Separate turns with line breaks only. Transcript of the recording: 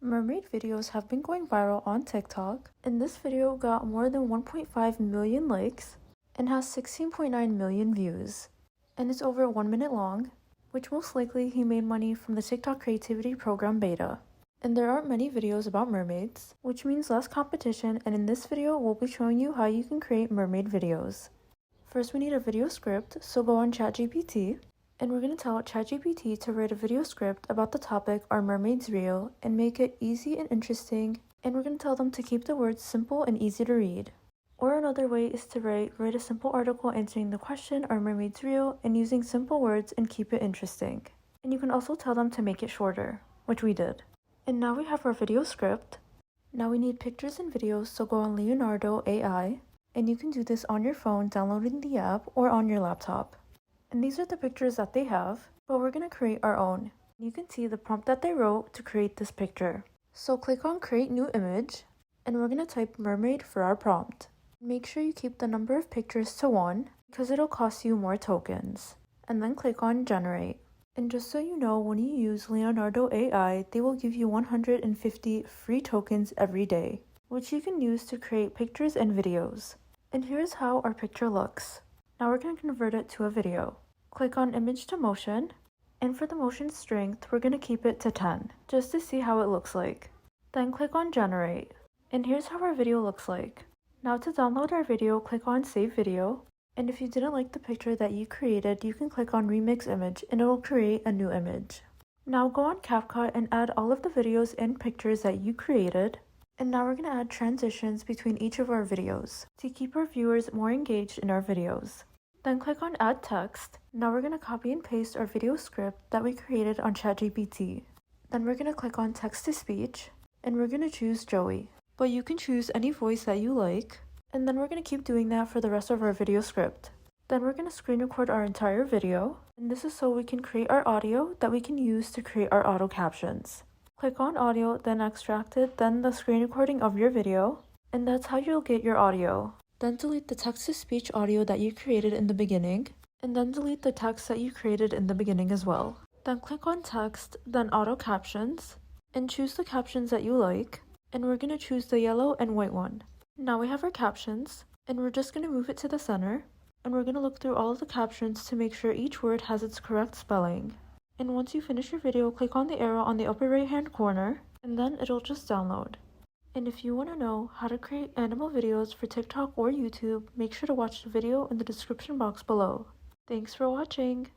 Mermaid videos have been going viral on TikTok, and this video got more than 1.5 million likes and has 16.9 million views. And it's over 1 minute long, which most likely he made money from the TikTok Creativity Program beta. And there aren't many videos about mermaids, which means less competition, and in this video we'll be showing you how you can create mermaid videos. First we need a video script, so go on ChatGPT. And we're going to tell ChatGPT to write a video script about the topic Are Mermaids Real? And make it easy and interesting, and we're going to tell them to keep the words simple and easy to read. Or another way is to write a simple article answering the question Are mermaids real? And using simple words and keep it interesting. And you can also tell them to make it shorter, which we did. And now we have our video script. Now we need pictures and videos, so go on Leonardo AI, and you can do this on your phone downloading the app or on your laptop. And these are the pictures that they have, but we're going to create our own. You can see the prompt that they wrote to create this picture. So click on Create New Image, and we're going to type mermaid for our prompt. Make sure you keep the number of pictures to 1, because it'll cost you more tokens. And then click on Generate. And just so you know, when you use Leonardo AI, they will give you 150 free tokens every day, which you can use to create pictures and videos. And here's how our picture looks. Now we're going to convert it to a video. Click on Image to Motion, and for the motion strength, we're going to keep it to 10, just to see how it looks like. Then click on Generate, and here's how our video looks like. Now to download our video, click on Save Video, and if you didn't like the picture that you created, you can click on Remix Image, and it will create a new image. Now go on CapCut and add all of the videos and pictures that you created. And now we're going to add transitions between each of our videos to keep our viewers more engaged in our videos. Then click on Add Text. Now we're going to copy and paste our video script that we created on ChatGPT. Then we're going to click on Text to Speech, and we're going to choose Joey. But you can choose any voice that you like, and then we're going to keep doing that for the rest of our video script. Then we're going to screen record our entire video, and this is so we can create our audio that we can use to create our auto captions. Click on audio, then extract it, then the screen recording of your video, and that's how you'll get your audio. Then delete the text-to-speech audio that you created in the beginning, and then delete the text that you created in the beginning as well. Then click on text, then auto captions, and choose the captions that you like, and we're going to choose the yellow and white one. Now we have our captions, and we're just going to move it to the center, and we're going to look through all of the captions to make sure each word has its correct spelling. And once you finish your video, click on the arrow on the upper right hand corner, and then it'll just download. And if you want to know how to create animal videos for TikTok or YouTube, make sure to watch the video in the description box below. Thanks for watching!